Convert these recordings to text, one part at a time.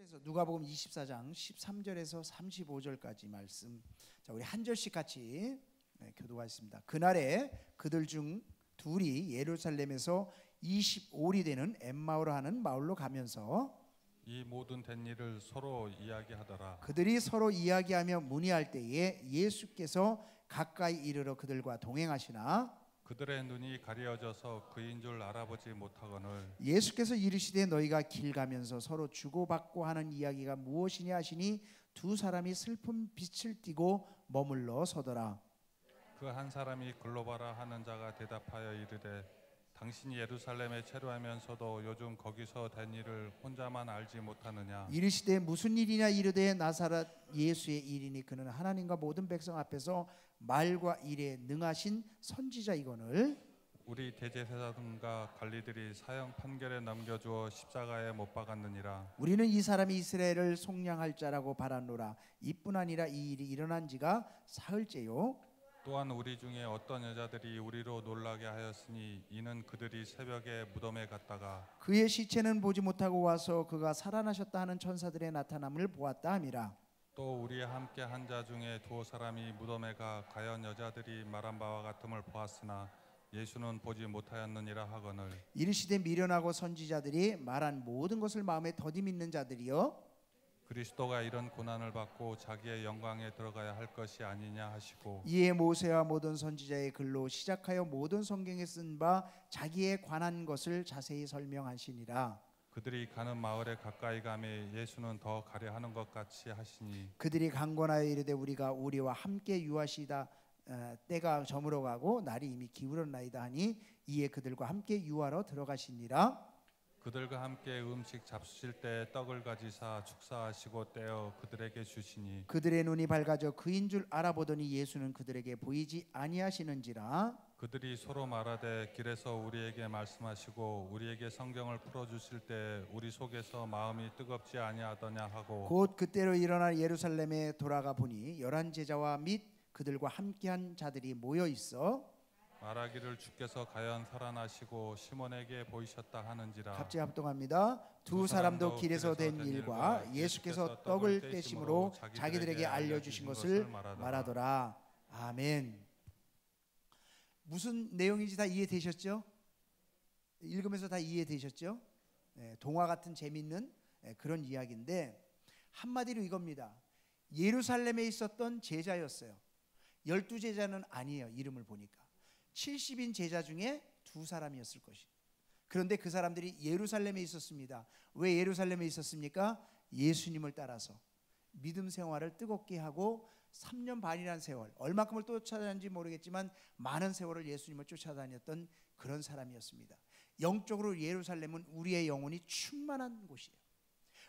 계속해서 누가복음 24장 13절에서 35절까지 말씀. 자, 우리 한 절씩 같이 교도하겠습니다. 그날에 그들 중 둘이 예루살렘에서 25리 되는 엠마오라 하는 마을로 가면서 이 모든 된 일을 서로 이야기하더라. 그들이 서로 이야기하며 문의할 때에 예수께서 가까이 이르러 그들과 동행하시나 그들의 눈이 가려져서 그인 줄 알아보지 못하거늘 예수께서 이르시되 너희가 길 가면서 서로 주고받고 하는 이야기가 무엇이냐 하시니 두 사람이 슬픈 빛을 띠고 머물러 서더라. 그 한 사람이 글로바라 하는 자가 대답하여 이르되 당신이 예루살렘에 체류하면서도 요즘 거기서 된 일을 혼자만 알지 못하느냐. 이르시되 무슨 일이냐 이르되 나사렛 예수의 일이니 그는 하나님과 모든 백성 앞에서 말과 일에 능하신 선지자이거늘 우리 대제사장과 관리들이 사형 판결에 넘겨주어 십자가에 못 박았느니라. 우리는 이 사람이 이스라엘을 속량할 자라고 바랐노라. 이뿐 아니라 이 일이 일어난 지가 사흘째요. 또한 우리 중에 어떤 여자들이 우리로 놀라게 하였으니 이는 그들이 새벽에 무덤에 갔다가 그의 시체는 보지 못하고 와서 그가 살아나셨다 하는 천사들의 나타남을 보았다 함이라. 또 우리와 함께 한 자 중에 두 사람이 무덤에 가 과연 여자들이 말한 바와 같음을 보았으나 예수는 보지 못하였느니라 하거늘 이르시되 미련하고 선지자들이 말한 모든 것을 마음에 더디 믿는 자들이여 그리스도가 이런 고난을 받고 자기의 영광에 들어가야 할 것이 아니냐 하시고 이에 모세와 모든 선지자의 글로 시작하여 모든 성경에 쓴 바 자기에 관한 것을 자세히 설명하시니라. 그들이 가는 마을에 가까이 가매 예수는 더 가려 하는 것 같이 하시니 그들이 강권하여 이르되 우리와 함께 유하시다 때가 저물어 가고 날이 이미 기울었나이다 하니 이에 그들과 함께 유하러 들어가시니라. 그들과 함께 음식 잡수실 때 떡을 가지사 축사하시고 떼어 그들에게 주시니 그들의 눈이 밝아져 그인 줄 알아보더니 예수는 그들에게 보이지 아니하시는지라. 그들이 서로 말하되 길에서 우리에게 말씀하시고 우리에게 성경을 풀어주실 때 우리 속에서 마음이 뜨겁지 아니하더냐 하고 곧 그때로 일어나 예루살렘에 돌아가 보니 11 제자와 및 그들과 함께한 자들이 모여 있어 말하기를 주께서 과연 살아나시고 시몬에게 보이셨다 하는지라. 갑자기 합동합니다. 두 사람도 길에서 된 일과 예수께서 떡을 떼심으로 자기들에게 알려주신 것을 말하더라. 아멘. 무슨 내용인지 다 이해되셨죠? 읽으면서 다 이해되셨죠? 동화 같은 재밌는 그런 이야기인데 한마디로 이겁니다. 예루살렘에 있었던 제자였어요. 12제자는 아니에요. 이름을 보니까 70인 제자 중에 두 사람이었을 것이에요. 그런데 그 사람들이 예루살렘에 있었습니다. 왜 예루살렘에 있었습니까? 예수님을 따라서 믿음 생활을 뜨겁게 하고 3년 반이라는 세월, 얼마큼을 쫓아다녔는지 모르겠지만 많은 세월을 예수님을 쫓아다녔던 그런 사람이었습니다. 영적으로 예루살렘은 우리의 영혼이 충만한 곳이에요.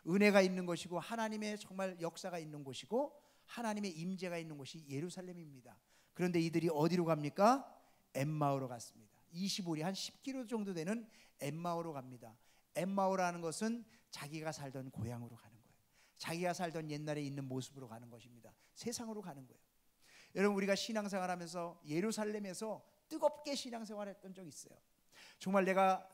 은혜가 있는 곳이고 하나님의 정말 역사가 있는 곳이고 하나님의 임재가 있는 곳이 예루살렘입니다. 그런데 이들이 어디로 갑니까? 엠마오로 갔습니다. 25리 한 10km 정도 되는 엠마오로 갑니다. 엠마오라는 것은 자기가 살던 고향으로 가는 거예요. 자기가 살던 옛날에 있는 모습으로 가는 것입니다. 세상으로 가는 거예요. 여러분 우리가 신앙생활하면서 예루살렘에서 뜨겁게 신앙생활했던 적 있어요. 정말 내가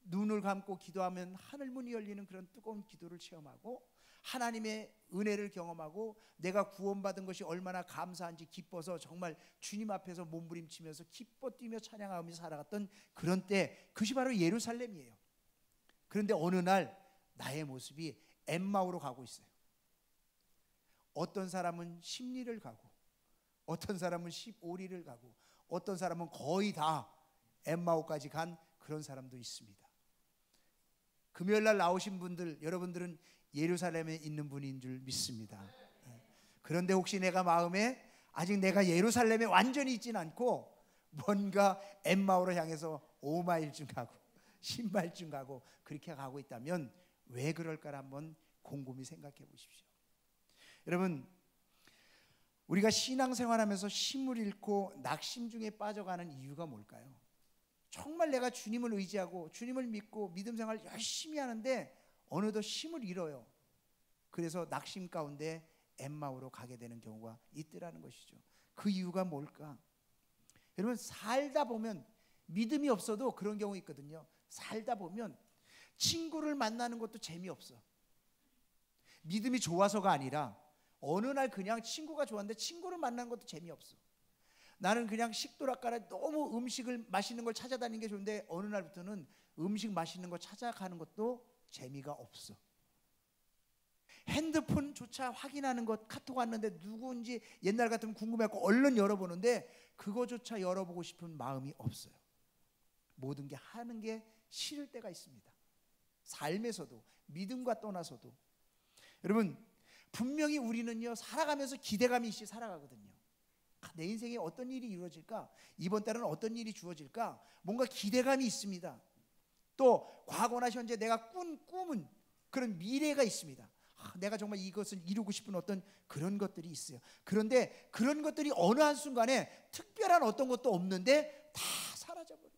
눈을 감고 기도하면 하늘문이 열리는 그런 뜨거운 기도를 체험하고 하나님의 은혜를 경험하고 내가 구원받은 것이 얼마나 감사한지 기뻐서 정말 주님 앞에서 몸부림치면서 기뻐 뛰며 찬양하며 살아갔던 그런 때 그것이 바로 예루살렘이에요. 그런데 어느 날 나의 모습이 엠마오로 가고 있어요. 어떤 사람은 10리를 가고 어떤 사람은 15리를 가고 어떤 사람은 거의 다 엠마오까지 간 그런 사람도 있습니다. 금요일날 나오신 분들 여러분들은 예루살렘에 있는 분인 줄 믿습니다. 그런데 혹시 내가 마음에 아직 내가 예루살렘에 완전히 있진 않고 뭔가 엠마오로 향해서 5마일쯤 가고 10마일쯤 가고 그렇게 가고 있다면 왜 그럴까를 한번 곰곰이 생각해 보십시오. 여러분 우리가 신앙생활하면서 힘을 잃고 낙심 중에 빠져가는 이유가 뭘까요? 정말 내가 주님을 의지하고 주님을 믿고 믿음 생활 열심히 하는데 어느덧 힘을 잃어요. 그래서 낙심 가운데 엠마오로 가게 되는 경우가 있더라는 것이죠. 그 이유가 뭘까? 여러분 살다 보면 믿음이 없어도 그런 경우 있거든요. 살다 보면 친구를 만나는 것도 재미없어. 믿음이 좋아서가 아니라 어느 날 그냥 친구가 좋았는데 친구를 만난 것도 재미없어. 나는 그냥 식도락가라 너무 음식을 맛있는 걸 찾아다니는 게 좋은데 어느 날부터는 음식 맛있는 거 찾아가는 것도 재미가 없어. 핸드폰조차 확인하는 것, 카톡 왔는데 누구인지 옛날 같으면 궁금해갖고 얼른 열어보는데 그거조차 열어보고 싶은 마음이 없어요. 모든 게 하는 게 싫을 때가 있습니다. 삶에서도 믿음과 떠나서도. 여러분, 분명히 우리는요 살아가면서 기대감이 있이 살아가거든요. 내 인생에 어떤 일이 이루어질까? 이번 달은 어떤 일이 주어질까? 뭔가 기대감이 있습니다. 또 과거나 현재 내가 꾼 꿈은 그런 미래가 있습니다. 내가 정말 이것을 이루고 싶은 어떤 그런 것들이 있어요. 그런데 그런 것들이 어느 한순간에 특별한 어떤 것도 없는데 다 사라져버려요.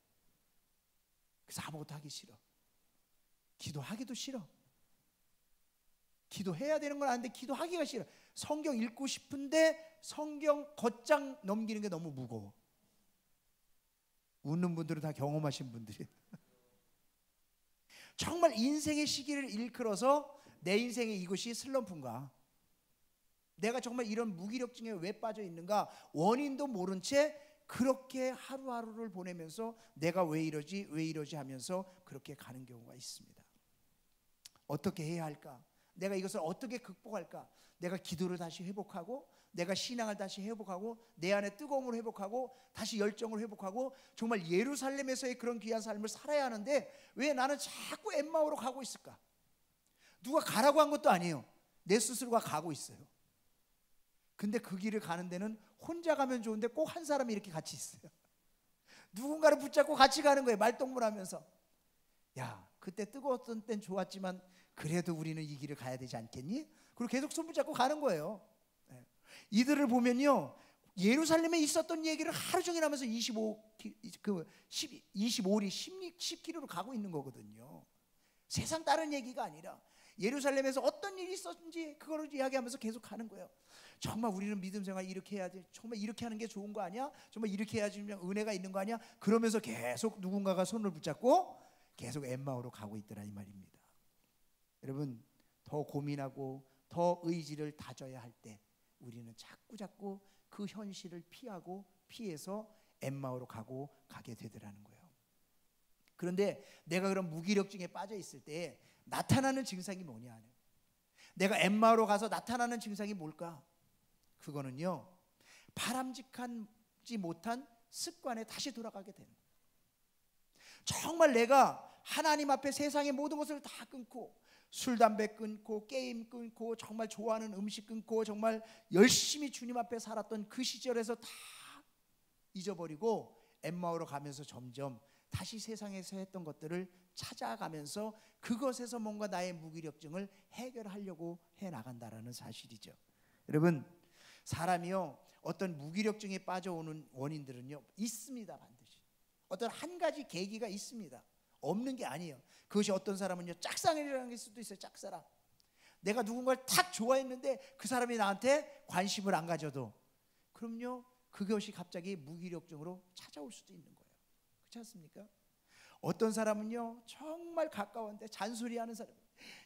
그래서 아무것도 하기 싫어. 기도하기도 싫어. 기도해야 되는 건 아는데 기도하기가 싫어. 성경 읽고 싶은데 성경 겉장 넘기는 게 너무 무거워. 웃는 분들은 다 경험하신 분들이에요. 정말 인생의 시기를 일컬어서 내 인생의 이것이 슬럼프인가? 내가 정말 이런 무기력증에 왜 빠져 있는가? 원인도 모른 채 그렇게 하루하루를 보내면서 내가 왜 이러지 하면서 그렇게 가는 경우가 있습니다. 어떻게 해야 할까? 내가 이것을 어떻게 극복할까? 내가 기도를 다시 회복하고 내가 신앙을 다시 회복하고 내 안에 뜨거움을 회복하고 다시 열정을 회복하고 정말 예루살렘에서의 그런 귀한 삶을 살아야 하는데 왜 나는 자꾸 엠마오로 가고 있을까? 누가 가라고 한 것도 아니에요. 내 스스로가 가고 있어요. 근데 그 길을 가는 데는 혼자 가면 좋은데 꼭 한 사람이 이렇게 같이 있어요. 누군가를 붙잡고 같이 가는 거예요. 말동무하면서. 야, 그때 뜨거웠던 땐 좋았지만 그래도 우리는 이 길을 가야 되지 않겠니? 그리고 계속 손붙잡고 가는 거예요. 이들을 보면요 예루살렘에 있었던 얘기를 하루 종일 하면서 25일이 10km로 가고 있는 거거든요. 세상 다른 얘기가 아니라 예루살렘에서 어떤 일이 있었는지 그거를 이야기하면서 계속 가는 거예요. 정말 우리는 믿음 생활 이렇게 해야지, 정말 이렇게 하는 게 좋은 거 아니야? 정말 이렇게 해야지 은혜가 있는 거 아니야? 그러면서 계속 누군가가 손을 붙잡고 계속 엠마오로 가고 있더라 이 말입니다. 여러분, 더 고민하고 더 의지를 다져야 할 때 우리는 자꾸 그 현실을 피해서 엠마오로 가게 되더라는 거예요. 그런데 내가 그런 무기력증에 빠져 있을 때 나타나는 증상이 뭐냐? 내가 엠마오로 가서 나타나는 증상이 뭘까? 그거는요 바람직하지 못한 습관에 다시 돌아가게 되는 거예요. 정말 내가 하나님 앞에 세상의 모든 것을 다 끊고 술, 담배 끊고 게임 끊고 정말 좋아하는 음식 끊고 정말 열심히 주님 앞에 살았던 그 시절에서 다 잊어버리고 엠마오로 가면서 점점 다시 세상에서 했던 것들을 찾아가면서 그것에서 뭔가 나의 무기력증을 해결하려고 해나간다라는 사실이죠. 여러분, 사람이요 어떤 무기력증에 빠져오는 원인들은요 있습니다. 반드시 어떤 한 가지 계기가 있습니다. 없는 게 아니에요. 그것이 어떤 사람은요 짝사랑이라는 게 수도 있어요. 짝사랑. 내가 누군가를 탁 좋아했는데 그 사람이 나한테 관심을 안 가져도 그럼요 그것이 갑자기 무기력증으로 찾아올 수도 있는 거예요. 그렇지 않습니까? 어떤 사람은요 정말 가까웠는데 잔소리하는 사람,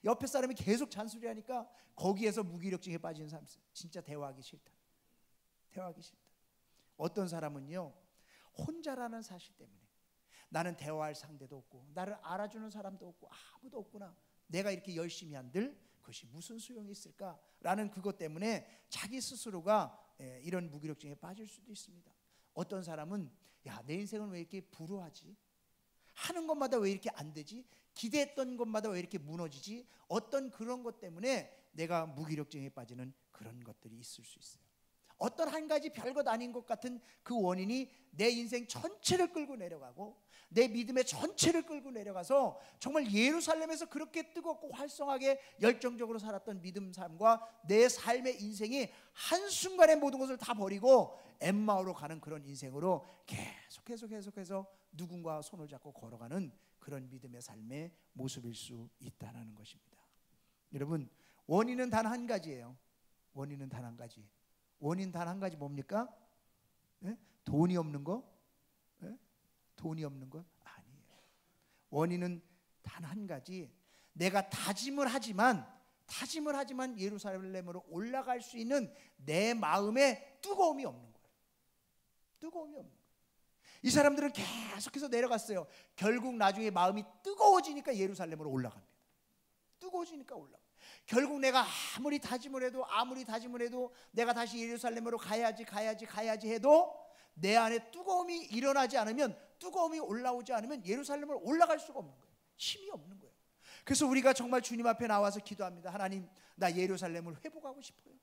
옆에 사람이 계속 잔소리하니까 거기에서 무기력증에 빠지는 사람 있어요. 진짜 대화하기 싫다. 대화하기 싫다. 어떤 사람은요 혼자라는 사실 때문에 나는 대화할 상대도 없고 나를 알아주는 사람도 없고 아무도 없구나. 내가 이렇게 열심히 한들 그것이 무슨 소용이 있을까라는 그것 때문에 자기 스스로가 이런 무기력증에 빠질 수도 있습니다. 어떤 사람은 야, 내 인생은 왜 이렇게 불우하지? 하는 것마다 왜 이렇게 안 되지? 기대했던 것마다 왜 이렇게 무너지지? 어떤 그런 것 때문에 내가 무기력증에 빠지는 그런 것들이 있을 수 있어요. 어떤 한 가지 별것 아닌 것 같은 그 원인이 내 인생 전체를 끌고 내려가고 내 믿음의 전체를 끌고 내려가서 정말 예루살렘에서 그렇게 뜨겁고 활성하게 열정적으로 살았던 믿음 삶과 내 삶의 인생이 한순간에 모든 것을 다 버리고 엠마오로 가는 그런 인생으로 계속해서 누군가 손을 잡고 걸어가는 그런 믿음의 삶의 모습일 수 있다는 것입니다. 여러분, 원인은 단 한 가지예요. 원인은 단 한 가지. 원인 단 한 가지 뭡니까? 돈이 없는 거? 돈이 없는 거? 아니에요. 원인은 단 한 가지. 내가 다짐을 하지만 다짐을 하지만 예루살렘으로 올라갈 수 있는 내 마음에 뜨거움이 없는 거예요. 뜨거움이 없는 거예요. 이 사람들은 계속해서 내려갔어요. 결국 나중에 마음이 뜨거워지니까 예루살렘으로 올라갑니다. 뜨거워지니까 올라가. 결국 내가 아무리 다짐을 해도 내가 다시 예루살렘으로 가야지 해도 내 안에 뜨거움이 일어나지 않으면, 뜨거움이 올라오지 않으면 예루살렘으로 올라갈 수가 없는 거예요. 힘이 없는 거예요. 그래서 우리가 정말 주님 앞에 나와서 기도합니다. 하나님, 나 예루살렘을 회복하고 싶어요.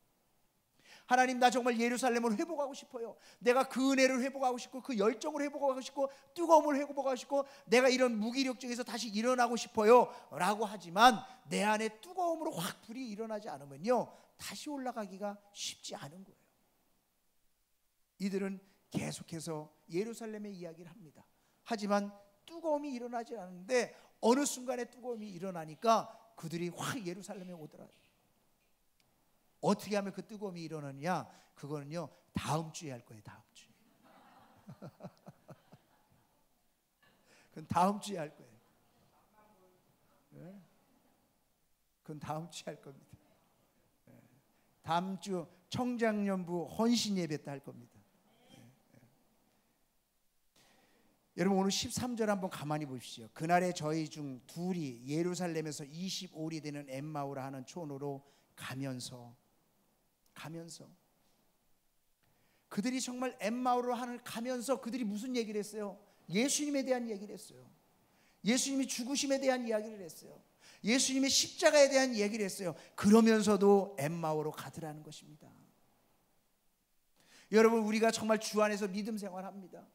하나님, 나 정말 예루살렘을 회복하고 싶어요. 내가 그 은혜를 회복하고 싶고, 그 열정을 회복하고 싶고, 뜨거움을 회복하고 싶고, 내가 이런 무기력증에서 다시 일어나고 싶어요 라고 하지만 내 안에 뜨거움으로 확 불이 일어나지 않으면요, 다시 올라가기가 쉽지 않은 거예요. 이들은 계속해서 예루살렘의 이야기를 합니다. 하지만 뜨거움이 일어나지 않는데 어느 순간에 뜨거움이 일어나니까 그들이 확 예루살렘에 오더라. 어떻게 하면 그 뜨거움이 일어나느냐? 그거는요, 다음 주에 할 거예요. 다음 주에. 그건 다음 주에 할 거예요. 네? 그건 다음 주에 할 겁니다. 네. 다음 주 청장년부 헌신 예배 때 할 겁니다. 네. 네. 여러분, 오늘 13절 한번 가만히 보십시오. 그날에 저희 중 둘이 예루살렘에서 25리 되는 엠마오라 하는 촌으로 가면서 그들이 정말 엠마오로 가면서 그들이 무슨 얘기를 했어요? 예수님에 대한 얘기를 했어요. 예수님이 죽으심에 대한 이야기를 했어요. 예수님의 십자가에 대한 얘기를 했어요. 그러면서도 엠마오로 가더라는 것입니다. 여러분, 우리가 정말 주 안에서 믿음 생활합니다.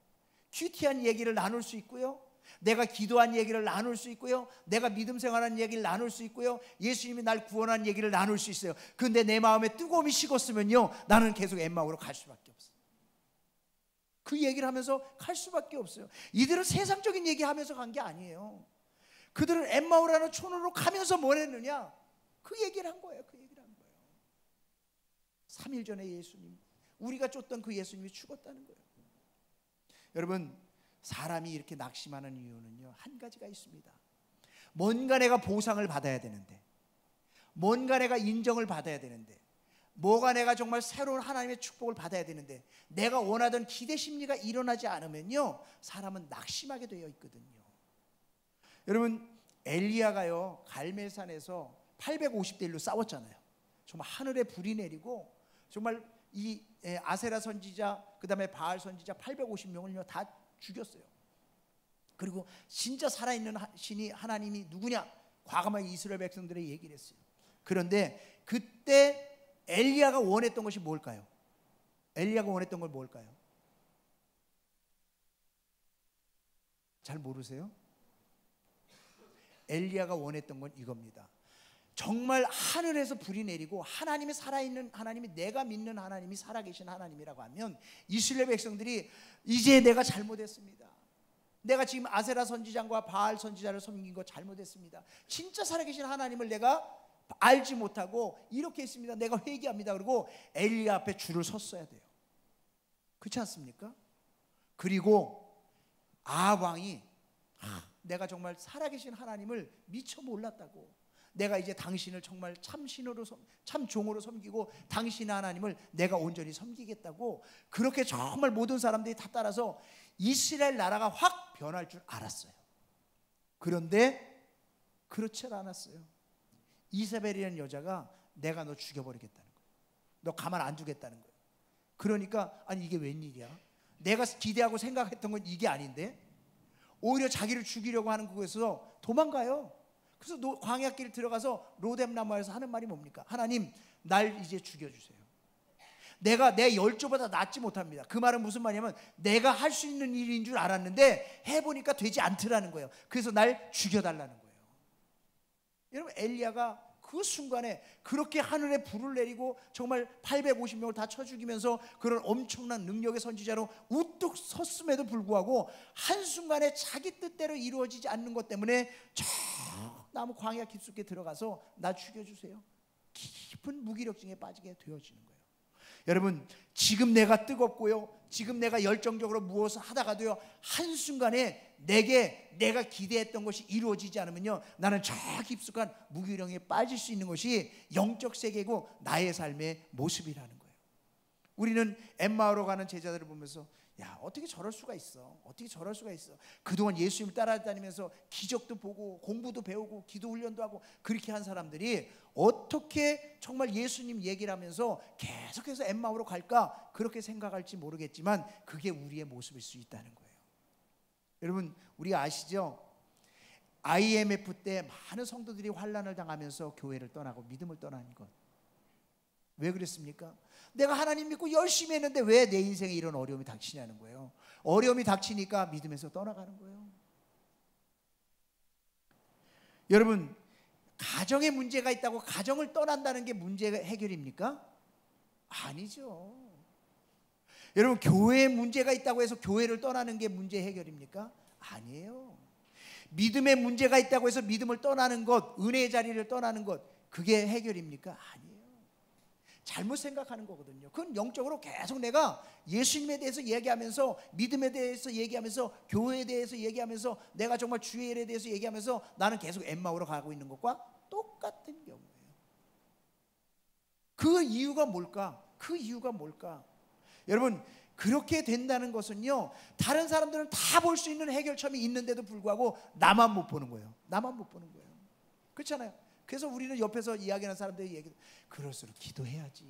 큐티한 얘기를 나눌 수 있고요, 내가 기도한 얘기를 나눌 수 있고요, 내가 믿음 생활한 얘기를 나눌 수 있고요, 예수님이 날 구원한 얘기를 나눌 수 있어요. 그런데 내 마음에 뜨거움이 식었으면요, 나는 계속 엠마오로 갈 수밖에 없어요. 그 얘기를 하면서 갈 수밖에 없어요. 이들은 세상적인 얘기하면서 간 게 아니에요. 그들은 엠마오라는 촌으로 가면서 뭘 했느냐? 그 얘기를 한 거예요. 그 얘기를 한 거예요. 3일 전에 예수님, 우리가 쫓던 그 예수님이 죽었다는 거예요. 여러분, 사람이 이렇게 낙심하는 이유는요, 한 가지가 있습니다. 뭔가 내가 보상을 받아야 되는데, 뭔가 내가 인정을 받아야 되는데, 뭐가 내가 정말 새로운 하나님의 축복을 받아야 되는데, 내가 원하던 기대 심리가 일어나지 않으면요, 사람은 낙심하게 되어 있거든요. 여러분, 엘리야가요, 갈멜산에서 850대 1로 싸웠잖아요. 정말 하늘에 불이 내리고 정말 이 아세라 선지자, 그 다음에 바알 선지자 850명을요 다 죽였어요. 그리고 진짜 살아있는 신이 하나님이 누구냐? 과감하게 이스라엘 백성들의 얘기를 했어요. 그런데 그때 엘리야가 원했던 것이 뭘까요? 엘리야가 원했던 걸 뭘까요? 잘 모르세요? 엘리야가 원했던 건 이겁니다. 정말 하늘에서 불이 내리고 하나님이 살아있는 하나님이, 내가 믿는 하나님이 살아계신 하나님이라고 하면 이스라엘 백성들이 이제 내가 잘못했습니다. 내가 지금 아세라 선지자와 바알 선지자를 섬긴 거 잘못했습니다. 진짜 살아계신 하나님을 내가 알지 못하고 이렇게 했습니다. 내가 회개합니다. 그리고 엘리야 앞에 줄을 섰어야 돼요. 그렇지 않습니까? 그리고 아합 왕이 내가 정말 살아계신 하나님을 미처 몰랐다고, 내가 이제 당신을 정말 참 신으로, 참 종으로 섬기고 당신의 하나님을 내가 온전히 섬기겠다고, 그렇게 정말 모든 사람들이 다 따라서 이스라엘 나라가 확 변할 줄 알았어요. 그런데 그렇지 않았어요. 이사벨이라는 여자가 내가 너 죽여버리겠다는 거예요. 너 가만 안 두겠다는 거예요. 그러니까 아니 이게 웬일이야? 내가 기대하고 생각했던 건 이게 아닌데, 오히려 자기를 죽이려고 하는 그곳에서 도망가요. 그래서 광야길 들어가서 로뎀나무에서 하는 말이 뭡니까? 하나님, 날 이제 죽여주세요. 내가 내 열조보다 낫지 못합니다. 그 말은 무슨 말이냐면 내가 할 수 있는 일인 줄 알았는데 해보니까 되지 않더라는 거예요. 그래서 날 죽여달라는 거예요. 여러분, 엘리야가 그 순간에 그렇게 하늘에 불을 내리고 정말 850명을 다 쳐 죽이면서 그런 엄청난 능력의 선지자로 우뚝 섰음에도 불구하고 한순간에 자기 뜻대로 이루어지지 않는 것 때문에 저 나무 광야 깊숙이 들어가서 나 죽여주세요. 깊은 무기력증에 빠지게 되어지는 거예요. 여러분, 지금 내가 뜨겁고요, 지금 내가 열정적으로 무엇을 하다가도요, 한순간에 내가 기대했던 것이 이루어지지 않으면요, 나는 저 깊숙한 무기력에 빠질 수 있는 것이 영적 세계고 나의 삶의 모습이라는 거예요. 우리는 엠마오로 가는 제자들을 보면서 야, 어떻게 저럴 수가 있어? 어떻게 저럴 수가 있어? 그동안 예수님을 따라다니면서 기적도 보고 공부도 배우고 기도 훈련도 하고 그렇게 한 사람들이 어떻게 정말 예수님 얘기를 하면서 계속해서 엠마오로 갈까? 그렇게 생각할지 모르겠지만 그게 우리의 모습일 수 있다는 거예요. 여러분, 우리가 아시죠? IMF 때 많은 성도들이 환난을 당하면서 교회를 떠나고 믿음을 떠나는 것. 왜 그랬습니까? 내가 하나님 믿고 열심히 했는데 왜 내 인생에 이런 어려움이 닥치냐는 거예요. 어려움이 닥치니까 믿음에서 떠나가는 거예요. 여러분, 가정에 문제가 있다고 가정을 떠난다는 게 문제 해결입니까? 아니죠. 여러분, 교회에 문제가 있다고 해서 교회를 떠나는 게 문제 해결입니까? 아니에요. 믿음에 문제가 있다고 해서 믿음을 떠나는 것, 은혜의 자리를 떠나는 것, 그게 해결입니까? 아니에요. 잘못 생각하는 거거든요. 그건 영적으로 계속 내가 예수님에 대해서 얘기하면서, 믿음에 대해서 얘기하면서, 교회에 대해서 얘기하면서, 내가 정말 주의 일에 대해서 얘기하면서 나는 계속 엠마오로 가고 있는 것과 똑같은 경우예요. 그 이유가 뭘까? 그 이유가 뭘까? 여러분, 그렇게 된다는 것은요, 다른 사람들은 다 볼 수 있는 해결점이 있는데도 불구하고 나만 못 보는 거예요. 나만 못 보는 거예요. 그렇잖아요. 그래서 우리는 옆에서 이야기하는 사람들이 얘기, 그럴수록 기도해야지,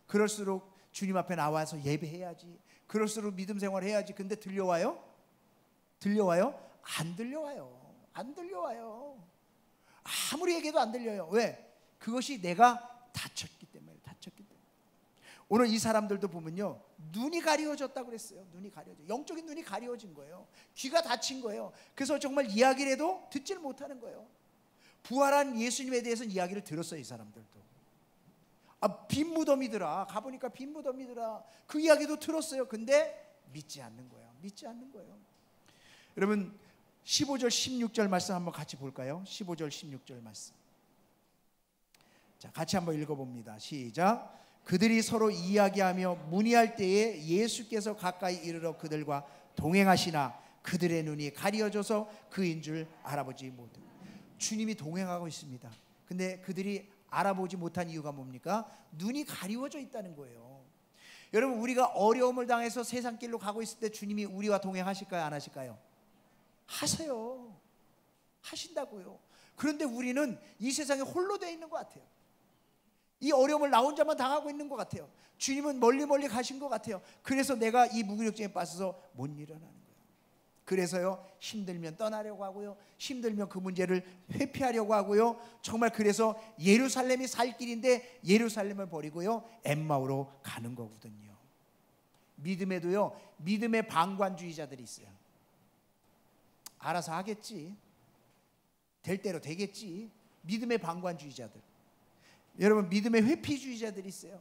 그럴수록 주님 앞에 나와서 예배해야지, 그럴수록 믿음 생활해야지. 근데 들려와요? 들려와요? 안 들려와요. 안 들려와요. 아무리 얘기해도 안 들려요. 왜? 그것이 내가 다쳤기 때문에. 다쳤기 때문에. 오늘 이 사람들도 보면요, 눈이 가려워졌다고 그랬어요. 눈이 가려워져. 영적인 눈이 가려워진 거예요. 귀가 닫힌 거예요. 그래서 정말 이야기를 해도 듣지를 못하는 거예요. 부활한 예수님에 대해서는 이야기를 들었어요. 이 사람들도. 빈 무덤이더라. 가보니까 빈 무덤이더라. 그 이야기도 들었어요. 근데 믿지 않는 거예요. 믿지 않는 거예요. 여러분, 15절 16절 말씀 한번 같이 볼까요? 15절 16절 말씀. 자, 같이 한번 읽어봅니다. 시작. 그들이 서로 이야기하며 문의할 때에 예수께서 가까이 이르러 그들과 동행하시나 그들의 눈이 가려져서 그인 줄 알아보지 못해. 주님이 동행하고 있습니다. 근데 그들이 알아보지 못한 이유가 뭡니까? 눈이 가리워져 있다는 거예요. 여러분, 우리가 어려움을 당해서 세상 길로 가고 있을 때 주님이 우리와 동행하실까요? 안 하실까요? 하세요. 하신다고요. 그런데 우리는 이 세상에 홀로 되어 있는 것 같아요. 이 어려움을 나 혼자만 당하고 있는 것 같아요. 주님은 멀리 가신 것 같아요. 그래서 내가 이 무기력증에 빠져서 못 일어나는 거예요. 그래서요, 힘들면 떠나려고 하고요, 힘들면 그 문제를 회피하려고 하고요, 정말 그래서 예루살렘이 살 길인데 예루살렘을 버리고요 엠마오로 가는 거거든요. 믿음에도요, 믿음의 방관주의자들이 있어요. 알아서 하겠지, 될 대로 되겠지. 믿음의 방관주의자들. 여러분, 믿음의 회피주의자들이 있어요.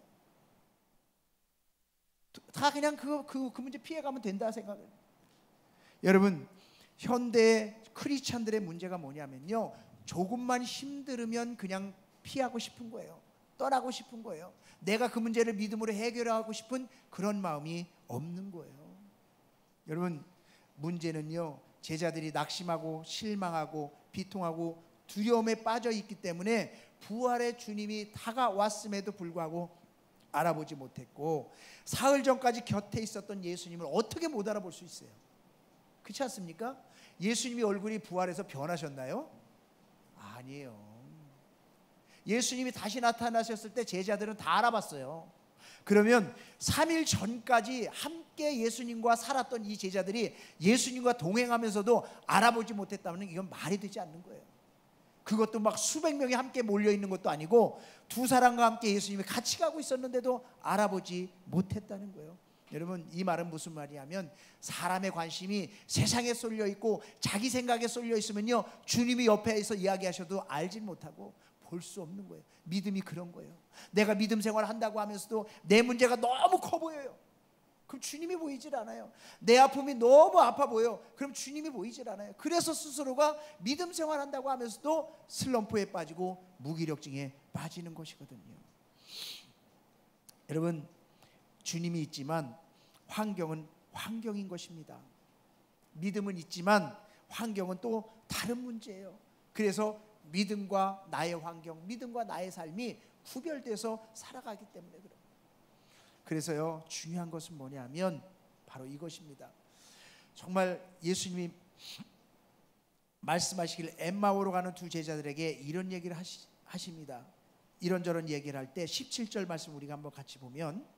다 그냥 그 문제 피해가면 된다 생각해요. 여러분, 현대 크리스찬들의 문제가 뭐냐면요, 조금만 힘들으면 그냥 피하고 싶은 거예요. 떠나고 싶은 거예요. 내가 그 문제를 믿음으로 해결하고 싶은 그런 마음이 없는 거예요. 여러분, 문제는요, 제자들이 낙심하고 실망하고 비통하고 두려움에 빠져 있기 때문에 부활의 주님이 다가왔음에도 불구하고 알아보지 못했고, 사흘 전까지 곁에 있었던 예수님을 어떻게 못 알아볼 수 있어요? 그렇지 않습니까? 예수님이 얼굴이 부활해서 변하셨나요? 아니에요. 예수님이 다시 나타나셨을 때 제자들은 다 알아봤어요. 그러면 3일 전까지 함께 예수님과 살았던 이 제자들이 예수님과 동행하면서도 알아보지 못했다면 이건 말이 되지 않는 거예요. 그것도 막 수백 명이 함께 몰려 있는 것도 아니고 두 사람과 함께 예수님이 같이 가고 있었는데도 알아보지 못했다는 거예요. 여러분, 이 말은 무슨 말이냐면, 사람의 관심이 세상에 쏠려 있고 자기 생각에 쏠려 있으면요, 주님이 옆에서 이야기하셔도 알지 못하고 볼 수 없는 거예요. 믿음이 그런 거예요. 내가 믿음 생활을 한다고 하면서도 내 문제가 너무 커 보여요. 그럼 주님이 보이질 않아요. 내 아픔이 너무 아파 보여. 그럼 주님이 보이질 않아요. 그래서 스스로가 믿음 생활한다고 하면서도 슬럼프에 빠지고 무기력증에 빠지는 것이거든요. 여러분, 주님이 있지만 환경은 환경인 것입니다. 믿음은 있지만 환경은 또 다른 문제예요. 그래서 믿음과 나의 환경, 믿음과 나의 삶이 구별돼서 살아가기 때문에 그래요. 그래서요, 중요한 것은 뭐냐면 바로 이것입니다. 정말 예수님이 말씀하시길 엠마오로 가는 두 제자들에게 이런 얘기를 하십니다. 이런저런 얘기를 할 때 17절 말씀 우리가 한번 같이 보면,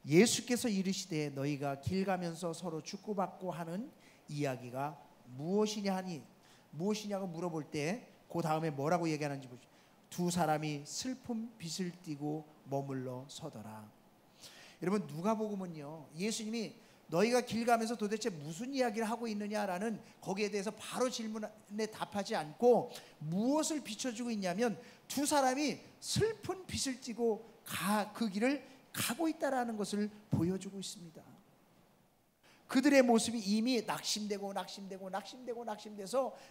예수께서 이르시되 너희가 길 가면서 서로 주고받고 하는 이야기가 무엇이냐 하니, 무엇이냐고 물어볼 때 그 다음에 뭐라고 얘기하는지 보시죠. 두 사람이 슬픈 빛을 띠고 머물러 서더라. 여러분, 누가복음은요, 예수님이 너희가 길 가면서 도대체 무슨 이야기를 하고 있느냐라는 거기에 대해서 바로 질문에 답하지 않고 무엇을 비춰주고 있냐면 두 사람이 슬픈 빛을 띠고 그 길을 가고 있다라는 것을 보여주고 있습니다. 그들의 모습이 이미 낙심돼서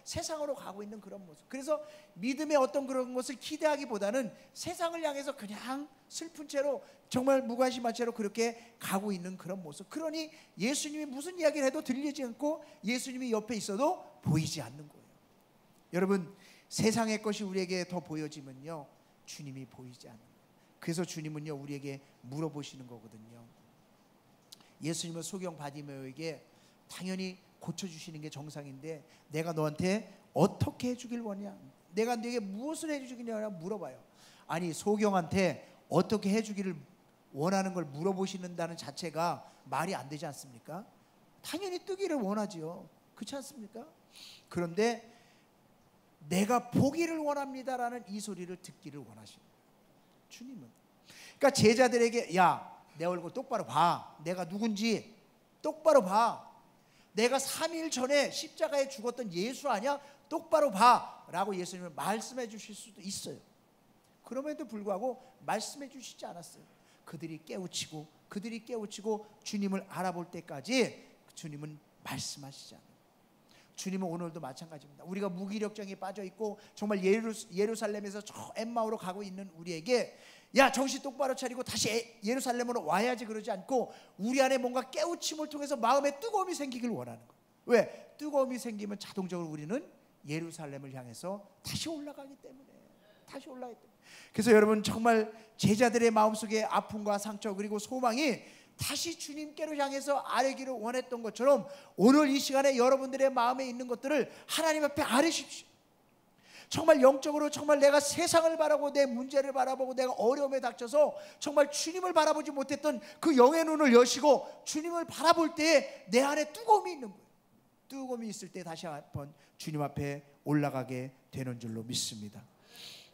세상으로 가고 있는 그런 모습. 그래서 믿음의 어떤 그런 것을 기대하기보다는 세상을 향해서 그냥 슬픈 채로, 정말 무관심한 채로 그렇게 가고 있는 그런 모습. 그러니 예수님이 무슨 이야기를 해도 들리지 않고 예수님이 옆에 있어도 보이지 않는 거예요. 여러분, 세상의 것이 우리에게 더 보여지면요, 주님이 보이지 않는 거예요. 그래서 주님은요, 우리에게 물어보시는 거거든요. 예수님은 소경 바디메오에게 당연히 고쳐주시는 게 정상인데, 내가 너한테 어떻게 해주길 원하냐, 내가 너에게 무엇을 해주기냐 물어봐요. 아니, 소경한테 어떻게 해주기를 원하는 걸 물어보시는다는 자체가 말이 안 되지 않습니까? 당연히 뜨기를 원하지요. 그렇지 않습니까? 그런데 내가 보기를 원합니다라는 이 소리를 듣기를 원하십니다, 주님은. 그러니까 제자들에게, 야, 내 얼굴 똑바로 봐. 내가 누군지 똑바로 봐. 내가 3일 전에 십자가에 죽었던 예수 아니야? 똑바로 봐 라고 예수님은 말씀해 주실 수도 있어요. 그럼에도 불구하고 말씀해 주시지 않았어요. 그들이 깨우치고 주님을 알아볼 때까지 주님은 말씀하시지 않아요. 주님은 오늘도 마찬가지입니다. 우리가 무기력증에 빠져 있고 정말 예루살렘에서 저 엠마오로 가고 있는 우리에게, 야, 정신 똑바로 차리고 다시 예루살렘으로 와야지 그러지 않고 우리 안에 뭔가 깨우침을 통해서 마음에 뜨거움이 생기길 원하는 거예요. 왜? 뜨거움이 생기면 자동적으로 우리는 예루살렘을 향해서 다시 올라가기 때문에. 그래서 여러분, 정말 제자들의 마음속에 아픔과 상처 그리고 소망이 다시 주님께로 향해서 아뢰기를 원했던 것처럼 오늘 이 시간에 여러분들의 마음에 있는 것들을 하나님 앞에 아뢰십시오. 정말 영적으로 정말 내가 세상을 바라보고 내 문제를 바라보고 내가 어려움에 닥쳐서 정말 주님을 바라보지 못했던 그 영의 눈을 여시고 주님을 바라볼 때에 내 안에 뜨거움이 있는 거예요. 뜨거움이 있을 때 다시 한번 주님 앞에 올라가게 되는 줄로 믿습니다.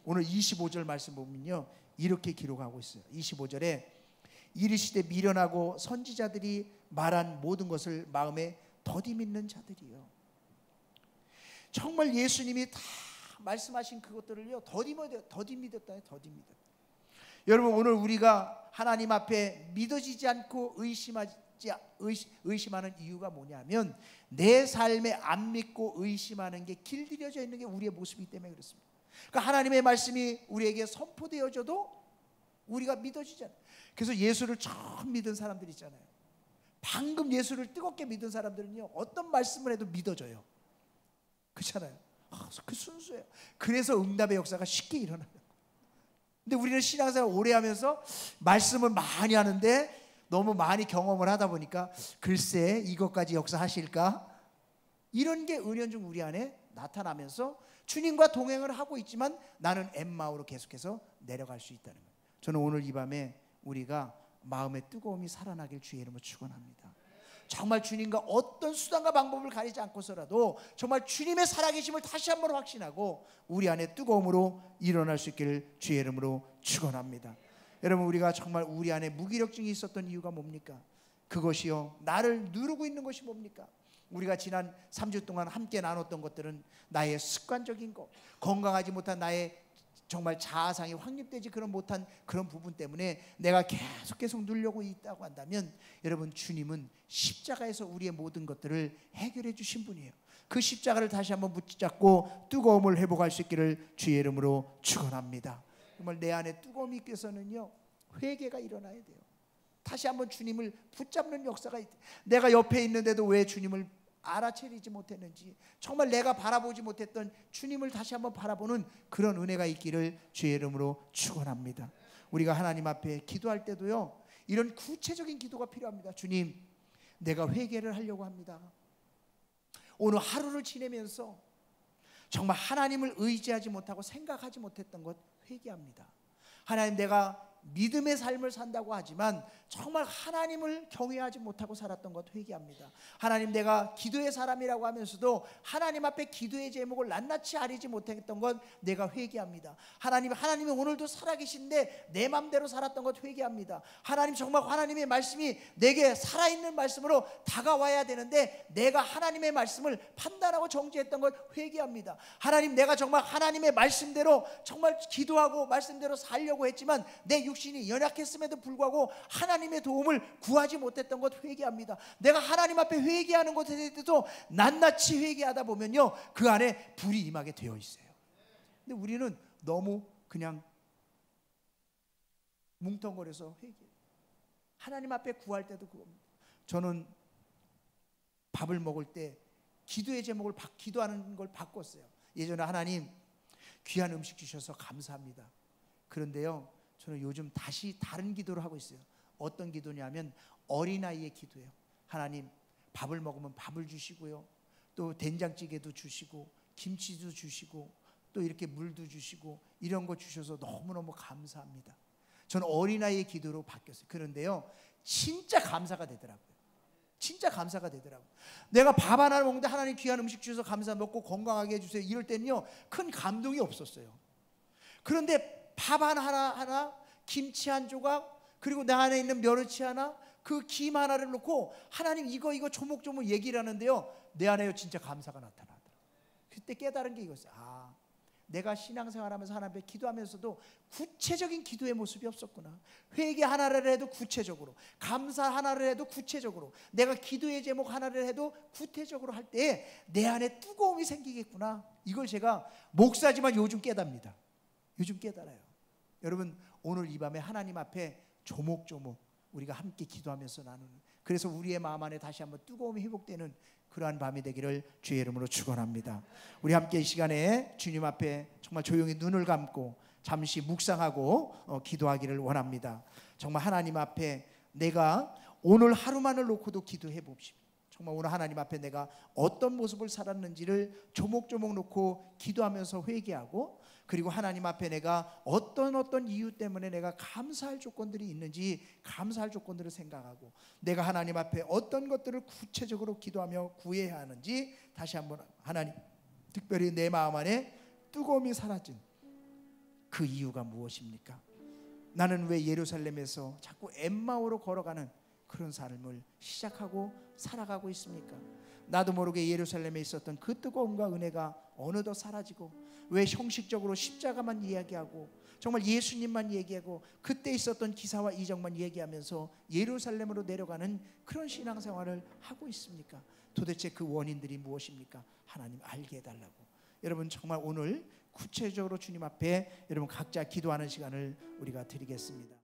오늘 25절 말씀 보면요, 이렇게 기록하고 있어요. 25절에 이르시되 미련하고 선지자들이 말한 모든 것을 마음에 더디 믿는 자들이요. 정말 예수님이 다 말씀하신 그것들을요, 더디 믿었다. 여러분, 오늘 우리가 하나님 앞에 믿어지지 않고 의심하는 이유가 뭐냐면 내 삶에 안 믿고 의심하는 게 길들여져 있는 게 우리의 모습이기 때문에 그렇습니다. 그러니까 하나님의 말씀이 우리에게 선포되어져도 우리가 믿어지지 않아요. 그래서 예수를 처음 믿은 사람들 있잖아요. 방금 예수를 뜨겁게 믿은 사람들은요, 어떤 말씀을 해도 믿어져요. 그렇잖아요. 그 순수해요. 그래서 응답의 역사가 쉽게 일어나요. 근데 우리는 신앙생활 오래 하면서 말씀을 많이 하는데 너무 많이 경험을 하다 보니까 글쎄 이것까지 역사하실까? 이런 게 은연중 우리 안에 나타나면서 주님과 동행을 하고 있지만 나는 엠마오로 계속해서 내려갈 수 있다는 거예요. 저는 오늘 이 밤에 우리가 마음의 뜨거움이 살아나길 주의 이름으로 축원합니다. 정말 주님과 어떤 수단과 방법을 가리지 않고서라도 정말 주님의 살아계심을 다시 한번 확신하고 우리 안에 뜨거움으로 일어날 수 있기를 주의 이름으로 축원합니다. 여러분, 우리가 정말 우리 안에 무기력증이 있었던 이유가 뭡니까? 그것이요, 나를 누르고 있는 것이 뭡니까? 우리가 지난 3주 동안 함께 나눴던 것들은 나의 습관적인 것, 건강하지 못한 나의 정말 자아상이 확립되지 못한 그런 부분 때문에 내가 계속 누려고 있다고 한다면, 여러분, 주님은 십자가에서 우리의 모든 것들을 해결해 주신 분이에요. 그 십자가를 다시 한번 붙잡고 뜨거움을 회복할 수 있기를 주의 이름으로 축원합니다. 정말 내 안에 뜨거움이 있겠어는요, 회개가 일어나야 돼요. 다시 한번 주님을 붙잡는 역사가 내가 옆에 있는데도 왜 주님을 알아채리지 못했는지, 정말 내가 바라보지 못했던 주님을 다시 한번 바라보는 그런 은혜가 있기를 주의 이름으로 축원합니다. 우리가 하나님 앞에 기도할 때도요, 이런 구체적인 기도가 필요합니다. 주님, 내가 회개를 하려고 합니다. 오늘 하루를 지내면서 정말 하나님을 의지하지 못하고 생각하지 못했던 것 회개합니다. 하나님, 내가 믿음의 삶을 산다고 하지만 정말 하나님을 경외하지 못하고 살았던 것 회개합니다. 하나님, 내가 기도의 사람이라고 하면서도 하나님 앞에 기도의 제목을 낱낱이 아리지 못했던 것 내가 회개합니다. 하나님이 오늘도 살아계신데 내 맘대로 살았던 것 회개합니다. 하나님, 정말 하나님의 말씀이 내게 살아있는 말씀으로 다가와야 되는데 내가 하나님의 말씀을 판단하고 정죄했던 것 회개합니다. 하나님, 내가 정말 하나님의 말씀대로 정말 기도하고 말씀대로 살려고 했지만 내 육신이 연약했음에도 불구하고 하나님의 도움을 구하지 못했던 것 회개합니다. 내가 하나님 앞에 회개하는 것에 대해서도 낱낱이 회개하다 보면요, 그 안에 불이 임하게 되어 있어요. 근데 우리는 너무 그냥 뭉텅거려서 회개해요. 하나님 앞에 구할 때도 그겁니다. 저는 밥을 먹을 때 기도의 제목을 기도하는 걸 바꿨어요. 예전에 하나님 귀한 음식 주셔서 감사합니다. 그런데요, 저는 요즘 다시 다른 기도를 하고 있어요. 어떤 기도냐면 어린아이의 기도예요. 하나님, 밥을 먹으면 밥을 주시고요, 또 된장찌개도 주시고 김치도 주시고 또 이렇게 물도 주시고 이런 거 주셔서 너무너무 감사합니다. 저는 어린아이의 기도로 바뀌었어요. 그런데요, 진짜 감사가 되더라고요. 진짜 감사가 되더라고요. 내가 밥 하나 먹는데 하나님 귀한 음식 주셔서 감사, 먹고 건강하게 해주세요, 이럴 때는요 큰 감동이 없었어요. 그런데 밥 하나, 김치 한 조각, 그리고 내 안에 있는 멸치 하나, 그 김 하나를 놓고 하나님 이거 조목조목 얘기를 하는데요, 내 안에요 진짜 감사가 나타나더라고요. 그때 깨달은 게 이거였어요. 내가 신앙생활하면서 하나님 앞에 기도하면서도 구체적인 기도의 모습이 없었구나. 회개 하나를 해도 구체적으로, 감사 하나를 해도 구체적으로, 내가 기도의 제목 하나를 해도 구체적으로 할 때 내 안에 뜨거움이 생기겠구나. 이걸 제가 목사지만 요즘 깨닫습니다. 요즘 깨달아요. 여러분, 오늘 이 밤에 하나님 앞에 조목조목 우리가 함께 기도하면서 나누는, 그래서 우리의 마음 안에 다시 한번 뜨거움이 회복되는 그러한 밤이 되기를 주의 이름으로 축원합니다. 우리 함께 이 시간에 주님 앞에 정말 조용히 눈을 감고 잠시 묵상하고 기도하기를 원합니다. 정말 하나님 앞에 내가 오늘 하루만을 놓고도 기도해 봅시다. 정말 오늘 하나님 앞에 내가 어떤 모습을 살았는지를 조목조목 놓고 기도하면서 회개하고, 그리고 하나님 앞에 내가 어떤 이유 때문에 내가 감사할 조건들이 있는지 감사할 조건들을 생각하고, 내가 하나님 앞에 어떤 것들을 구체적으로 기도하며 구해야 하는지 다시 한번 하나님, 특별히 내 마음 안에 뜨거움이 사라진 그 이유가 무엇입니까? 나는 왜 예루살렘에서 자꾸 엠마오로 걸어가는 그런 삶을 시작하고 살아가고 있습니까? 나도 모르게 예루살렘에 있었던 그 뜨거움과 은혜가 어느덧 사라지고, 왜 형식적으로 십자가만 이야기하고 정말 예수님만 얘기하고 그때 있었던 기사와 이적만 얘기하면서 예루살렘으로 내려가는 그런 신앙생활을 하고 있습니까? 도대체 그 원인들이 무엇입니까? 하나님 알게 해달라고. 여러분, 정말 오늘 구체적으로 주님 앞에 여러분 각자 기도하는 시간을 우리가 드리겠습니다.